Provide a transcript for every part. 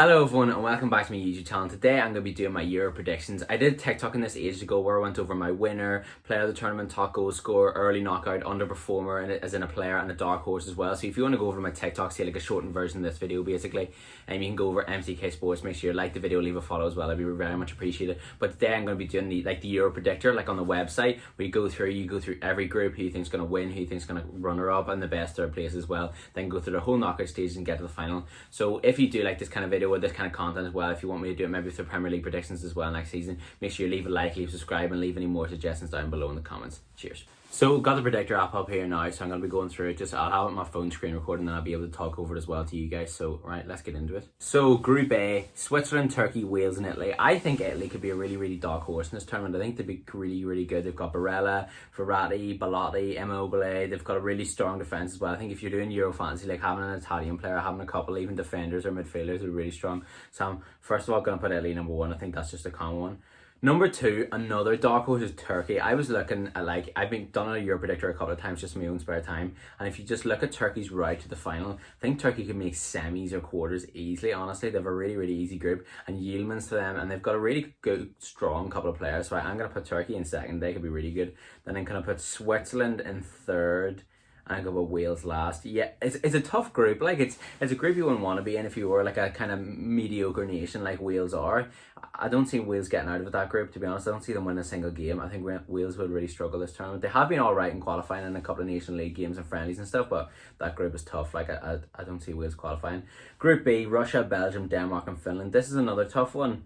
Hello everyone and welcome back to my YouTube channel. Today I'm going to be doing my Euro predictions. I did TikTok in this ages ago where I went over my winner, player of the tournament, top goal scorer, early knockout, underperformer, and as in a player and a dark horse as well. So if you want to go over to my TikTok, see like a shortened version of this video basically, and you can go over MCK Sports. Make sure you like the video, leave a follow as well. I'd be very much appreciated. But today I'm going to be doing the Euro predictor, like on the website, where you go through every group, who you think's going to win, who you think's going to runner up, and the best third place as well. Then go through the whole knockout stage and get to the final. So if you do like this kind of video or this kind of content as well, if you want me to do it maybe with the Premier League predictions as well next season, make sure you leave a like, leave a subscribe, and leave any more suggestions down below in the comments. Cheers. So got the predictor app up here now, so I'm going to be going through it. I'll have it on my phone screen recording, and I'll be able to talk over it as well to you guys. So right, let's get into it. So Group A, Switzerland, Turkey, Wales and Italy. I think Italy could be a really dark horse in this tournament. I think they'd be really good. They've got Barella, Verratti, Belotti, Immobile. They've got a really strong defence as well. I think if you're doing Euro fantasy, like having an Italian player, having a couple even defenders or midfielders are really strong. So I'm first of all going to put Italy number one. I think that's just a common one. Number two, another dark horse is Turkey. I was looking at I've been done a Euro predictor a couple of times just in my own spare time, and if you just look at Turkey's route to the final, I think Turkey can make semis or quarters easily. Honestly, they have a really easy group, and Yilmaz to them, and they've got a really good, strong couple of players. So I'm gonna put Turkey in second. They could be really good. Then I'm gonna put Switzerland in third. I go with Wales last. Yeah, it's a tough group. Like it's a group you wouldn't want to be in if you were like a kind of mediocre nation like Wales are. I don't see Wales getting out of that group, to be honest. I don't see them winning a single game. I think Wales would really struggle this tournament. They have been all right in qualifying in a couple of Nation League games and friendlies and stuff, but that group is tough. Like I don't see Wales qualifying. Group B, Russia, Belgium, Denmark and Finland. This is another tough one,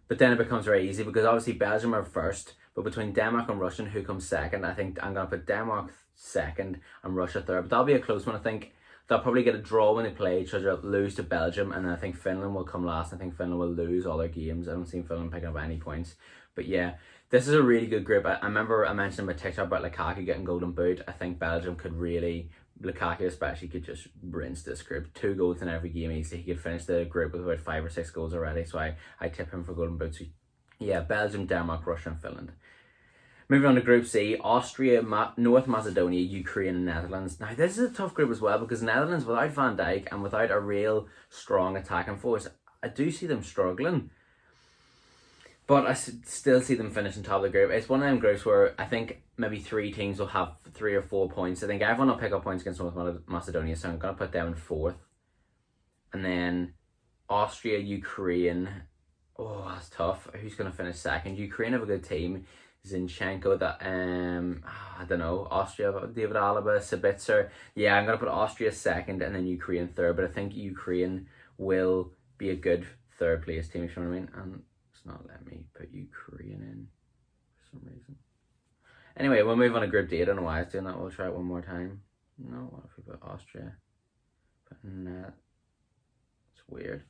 but then it becomes very easy because obviously Belgium are first, but between Denmark and Russia, who comes second? I think I'm going to put Denmark second and Russia third, but that'll be a close one. I think they'll probably get a draw when they play each other, lose to Belgium, and then I think Finland will come last. I think Finland will lose all their games. I don't see Finland picking up any points. But yeah, this is a really good group. I remember I mentioned in my TikTok about Lukaku getting golden boot. I think Belgium could really, Lukaku especially, could just rinse this group. 2 goals in every game easily. He could finish the group with about 5 or 6 goals already. So I tip him for golden boot. So yeah, Belgium, Denmark, Russia and Finland. Moving on to Group C, Austria, North Macedonia, Ukraine and Netherlands. Now this is a tough group as well because Netherlands, without Van Dijk and without a real strong attacking force, I do see them struggling. But I still see them finishing top of the group. It's one of them groups where I think maybe 3 teams will have 3 or 4 points. I think everyone will pick up points against North Macedonia, so I'm going to put them in 4th. And then Austria, Ukraine. Oh, that's tough. Who's going to finish second? Ukraine have a good team. Zinchenko, that I don't know, Austria, David Alaba, Sabitzer. Yeah, I'm gonna put Austria second and then Ukraine third, but I think Ukraine will be a good third place team, if you know what I mean. And it's not letting me put Ukraine in for some reason. Anyway, we'll move on to Group D. I don't know why it's doing that. We'll try it one more time. No, what if we put Austria? Putting that. It's weird.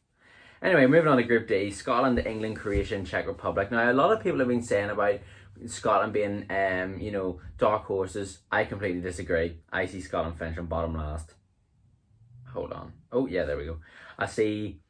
Anyway, moving on to Group D, Scotland, England, Croatia and Czech Republic. Now, a lot of people have been saying about Scotland being, dark horses. I completely disagree. I see Scotland finishing bottom last. Hold on. Oh, yeah, there we go. I see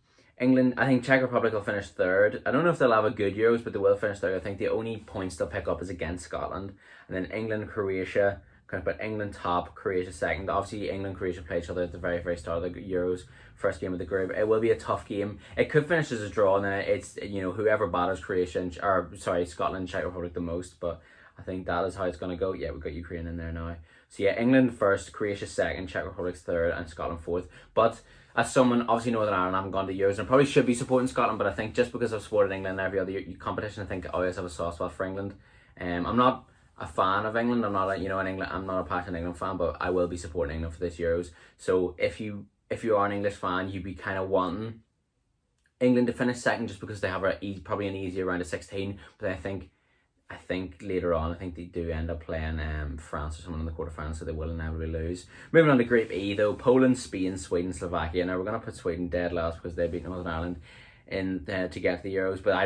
England, I think Czech Republic will finish third. I don't know if they'll have a good Euros, but they will finish third. I think the only points they'll pick up is against Scotland. And then England, Croatia, kind of put England top, Croatia second. Obviously, England and Croatia play each other at the very start of the Euros, first game of the group. It will be a tough game. It could finish as a draw, and then it's, whoever batters Scotland, Czech Republic the most. But I think that is how it's going to go. Yeah, we've got Ukraine in there now. So yeah, England first, Croatia second, Czech Republic third, and Scotland fourth. But as someone, obviously Northern Ireland haven't gone to Euros, and I probably should be supporting Scotland, but I think just because I've supported England every other competition, I think I always have a soft spot for England. I'm not a fan of England. I'm not I'm not a passionate England fan, but I will be supporting England for this Euros. So if you are an English fan, you'd be kind of wanting England to finish second just because they have probably an easier round of 16. But I think later on, I think they do end up playing France or someone in the quarterfinals, so they will inevitably lose. Moving on to Group E though, Poland, Spain, Sweden, Slovakia. Now we're going to put Sweden dead last because they beat Northern Ireland in to get to the Euros. But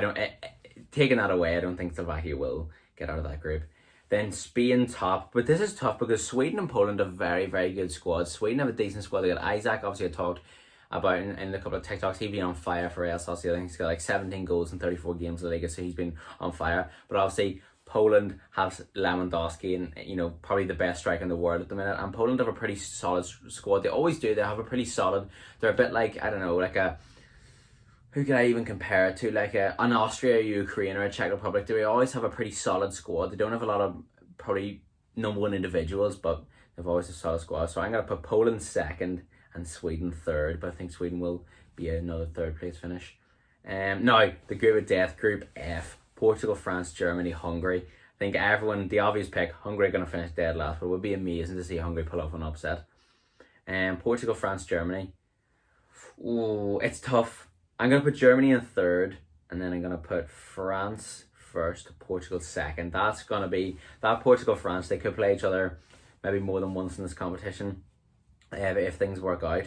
taking that away, I don't think Slovakia will get out of that group. Then Spain top, but this is tough because Sweden and Poland have very good squads. Sweden have a decent squad. They got Isaac, obviously I talked about in a couple of TikToks. He's been on fire for Real Sociedad. I think he's got like 17 goals in 34 games in the Liga, so he's been on fire. But obviously Poland has Lewandowski and, probably the best striker in the world at the minute. And Poland have a pretty solid squad. They always do. They have a pretty solid, they're a bit like, I don't know, like a who could I even compare it to? Like an Austria, Ukraine, or a Czech Republic. They always have a pretty solid squad. They don't have a lot of probably number one individuals, but they've always a solid squad. So I'm going to put Poland second and Sweden third, but I think Sweden will be another third place finish. Now, the group of death, Group F, Portugal, France, Germany, Hungary. I think everyone, the obvious pick, Hungary are going to finish dead last, but it would be amazing to see Hungary pull off an upset. Portugal, France, Germany. Oh, it's tough. I'm going to put Germany in third, and then I'm going to put France first, Portugal second. That's going to be, that Portugal-France, they could play each other maybe more than once in this competition if things work out.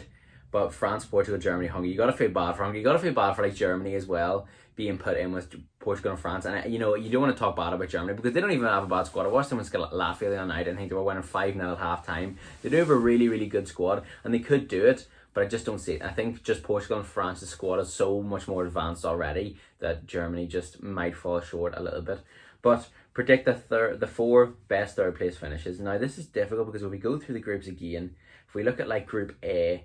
But France, Portugal, Germany, Hungary, you got to feel bad for Hungary. You got to feel bad for like Germany as well, being put in with Portugal and France. And you know, you don't want to talk bad about Germany because they don't even have a bad squad. I watched them against Latvia the other night. I think they were winning 5-0 at half time. They do have a really, really good squad, and they could do it, but I just don't see it. I think just Portugal and France's squad is so much more advanced already that Germany just might fall short a little bit. But predict the four best third place finishes. Now this is difficult because if we go through the groups again, if we look at like Group A,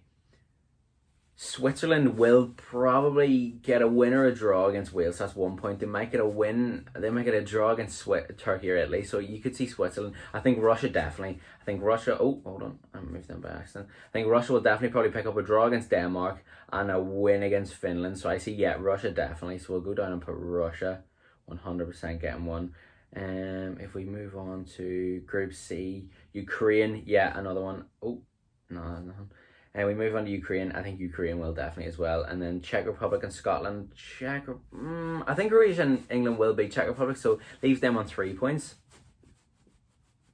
Switzerland will probably get a win or a draw against Wales. That's 1 point. They might get a win. They might get a draw against Turkey or Italy. So you could see Switzerland. I think Russia definitely. I think Russia. Oh, hold on. I moved them by accident. I think Russia will definitely probably pick up a draw against Denmark and a win against Finland. So I see, yeah, Russia definitely. So we'll go down and put Russia 100% getting one. If we move on to Group C, Ukraine. Yeah, another one. Oh, no, nothing. And we move on to Ukraine. I think Ukraine will definitely as well. And then Czech Republic and Scotland. I think Croatia and England will beat Czech Republic, so leaves them on 3 points.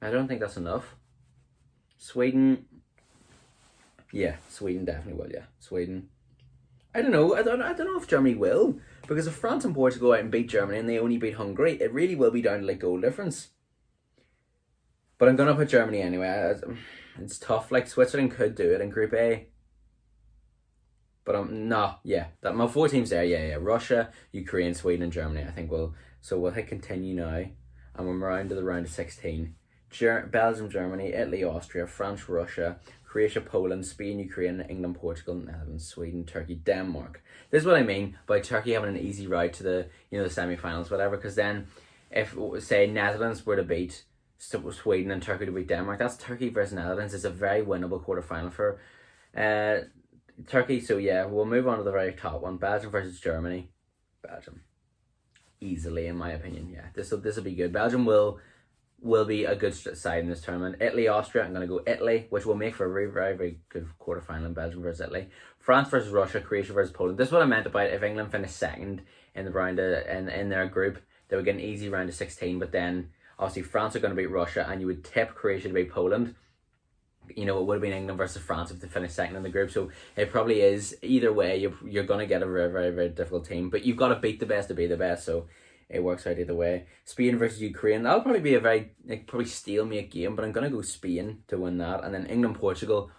I don't think that's enough. Sweden. Yeah, Sweden definitely will, yeah. Sweden. I don't know. I don't know if Germany will. Because if France and Portugal go out and beat Germany and they only beat Hungary, it really will be down to like goal difference. But I'm going to put Germany anyway. It's tough. Like Switzerland could do it in Group A, but that my 4 teams there. Yeah. Russia, Ukraine, Sweden, and Germany. I think we'll hit continue now, and we're around to the round of 16. Belgium, Germany, Italy, Austria, France, Russia, Croatia, Poland, Spain, Ukraine, England, Portugal, Netherlands, Sweden, Turkey, Denmark. This is what I mean by Turkey having an easy route to the the semi-finals, whatever. Because then, if say Netherlands were to beat Sweden and Turkey to beat Denmark, that's Turkey versus Netherlands. It's a very winnable quarterfinal for Turkey. So yeah, we'll move on to the very top one. Belgium versus Germany. Belgium. Easily, in my opinion. Yeah, this will be good. Belgium will be a good side in this tournament. Italy, Austria. I'm going to go Italy, which will make for a very, very, very good quarterfinal in Belgium versus Italy. France versus Russia. Croatia versus Poland. This is what I meant about if England finished second in the round in their group, they would get an easy round of 16, but then obviously France are going to beat Russia, and you would tip Croatia to beat Poland. You know, it would have been England versus France if they finished second in the group. So it probably is either way. You're going to get a very, very, very difficult team, but you've got to beat the best to be the best. So it works out either way. Spain versus Ukraine. That'll probably be a very probably stalemate game, but I'm going to go Spain to win that, and then England, Portugal.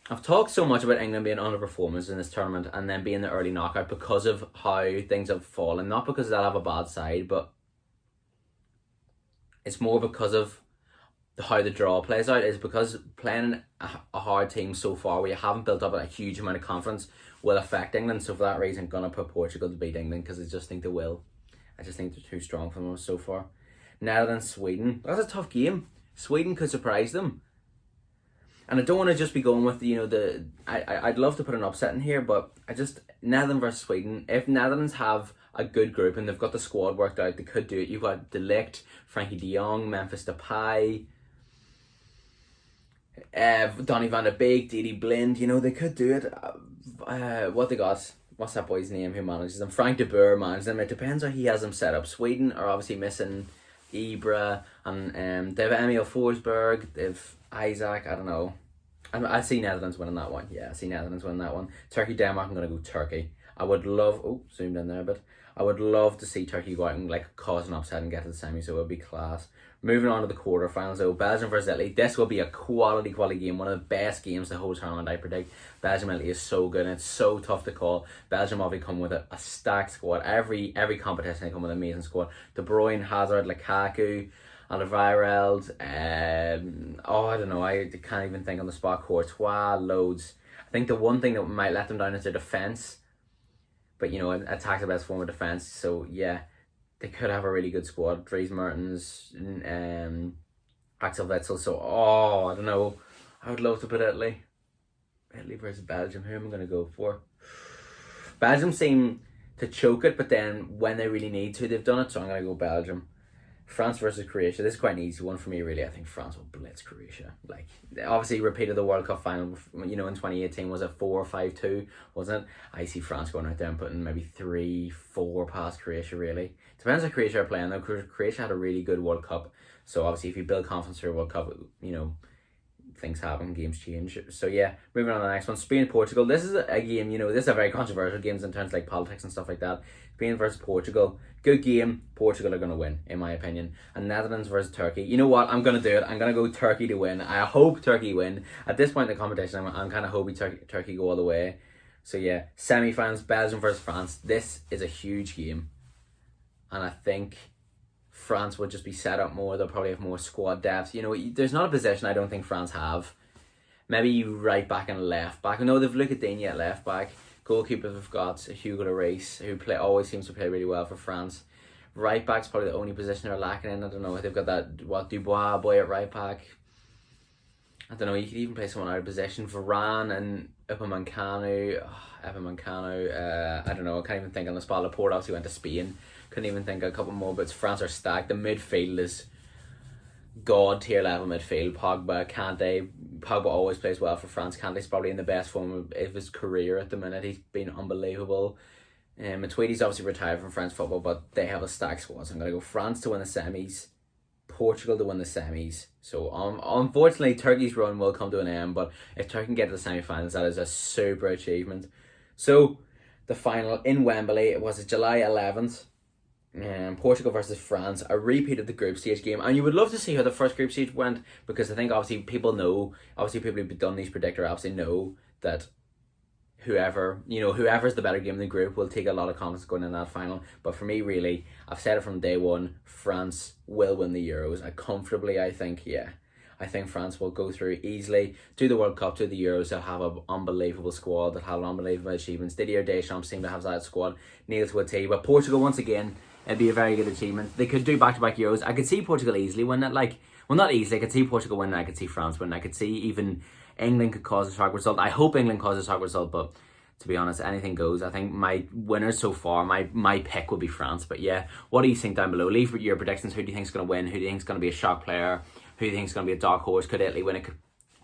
I've talked so much about England being underperformers in this tournament and then being the early knockout because of how things have fallen. Not because they'll have a bad side, but it's more because of how the draw plays out. Is because playing a hard team so far where you haven't built up a huge amount of confidence will affect England. So for that reason, I'm going to put Portugal to beat England because I just think they will. I just think they're too strong for them so far. Netherlands, Sweden. That's a tough game. Sweden could surprise them. And I don't want to just be going with, I'd love to put an upset in here, but Netherlands versus Sweden. If Netherlands have a good group and they've got the squad worked out, they could do it. You've got De Ligt, Frankie de Jong, Memphis Depay, Donny van de Beek, Didi Blind. They could do it. What they got? What's that boy's name who manages them? Frank de Boer manages them. It depends how he has them set up. Sweden are obviously missing Ibra, and they've Emil Forsberg, they've Isaac. I don't know. I see Netherlands winning that one. Yeah, I see Netherlands winning that one. Turkey, Denmark. I'm going to go Turkey. I would love... Oh, zoomed in there a bit. I would love to see Turkey go out and cause an upset and get to the semi, so it would be class. Moving on to the quarterfinals, though, Belgium versus Italy. This will be a quality game. One of the best games the whole tournament, I predict. Belgium Italy is so good, and it's so tough to call. Belgium obviously come with a stacked squad. Every competition they come with an amazing squad. De Bruyne, Hazard, Lukaku, Alderweireld. I don't know. I can't even think on the spot. Courtois, loads. I think the one thing that might let them down is their defence. but you know, attack's the best form of defense. So yeah, they could have a really good squad. Dries Mertens, Axel Witsel. So I don't know. I would love to put Italy. Italy versus Belgium. Who am I going to go for? Belgium seem to choke it, but then when they really need to, they've done it. So I'm going to go Belgium. France versus Croatia. This is quite an easy one for me, really. I think France will blitz Croatia. Like, they obviously repeated the World Cup final, you know, in 2018. Was it 4-5-2, wasn't it? I see France going out there and putting maybe 3-4 past Croatia, really. Depends how Croatia are playing, though. Croatia had a really good World Cup. So, obviously, if you build confidence for a World Cup, you know, things happen, games change. So, yeah, moving on to the next one. Spain-Portugal. This is a game, you know, this is a very controversial game in terms of, like, politics and stuff like that. Spain versus Portugal. Good game. Portugal are going to win, in my opinion. And Netherlands versus Turkey. You know what? I'm going to do it. I'm going to go Turkey to win. I hope Turkey win. At this point in the competition, I'm kind of hoping Turkey go all the way. So, yeah. Semi-finals, Belgium versus France. This is a huge game. And I think France will just be set up more. They'll probably have more squad depth. You know, there's not a position I don't think France have. Maybe right back and left back. No, they've looked at Digne at left back. Goalkeeper, they've got Hugo Lloris, who always seems to play really well for France. Right back's probably the only position they're lacking in. I don't know. They've got that Dubois boy at right back. I don't know. You could even play someone out of position. Varane and Upamecano. I don't know. I can't even think on the spot. Laporte obviously went to Spain. Couldn't even think of a couple more. But France are stacked. The midfield is god tier level midfield. Pogba, Kante. Pogba always plays well for France. Kante's probably in the best form of his career at the minute. He's been unbelievable. Matuidi's obviously retired from French football, but they have a stacked squad. So I'm going to go France to win the semis, Portugal to win the semis. So unfortunately, Turkey's run will come to an end, but if Turkey can get to the semi-finals, that is a super achievement. So the final in Wembley, it was July 11th. Portugal versus France, a repeat of the group stage game, and you would love to see how the first group stage went, because I think obviously people who've done these predictor apps, they know that whoever's the better game in the group will take a lot of confidence going in that final. But for me, really, I've said it from day one, France will win the Euros comfortably. I think France will go through easily to the World Cup, to the Euros. They'll have an unbelievable squad, they'll have unbelievable achievements. Didier Deschamps seem to have that squad nailed to a T. But Portugal, once again, it'd be a very good achievement. They could do back-to-back Euros. I could see Portugal easily win it. Not easily. I could see Portugal win. I could see France win. I could see even England could cause a shock result. I hope England causes a shock result, but to be honest, anything goes. I think my winners so far, my pick would be France. But yeah, what do you think down below? Leave your predictions. Who do you think is going to win? Who do you think is going to be a shock player? Who do you think is going to be a dark horse? Could Italy win it?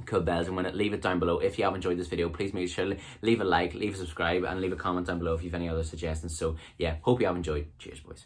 Could Belgium win it? Leave it down below. If you have enjoyed this video, please make sure to leave a like, leave a subscribe, and leave a comment down below if you have any other suggestions. So yeah, hope you have enjoyed. Cheers, boys.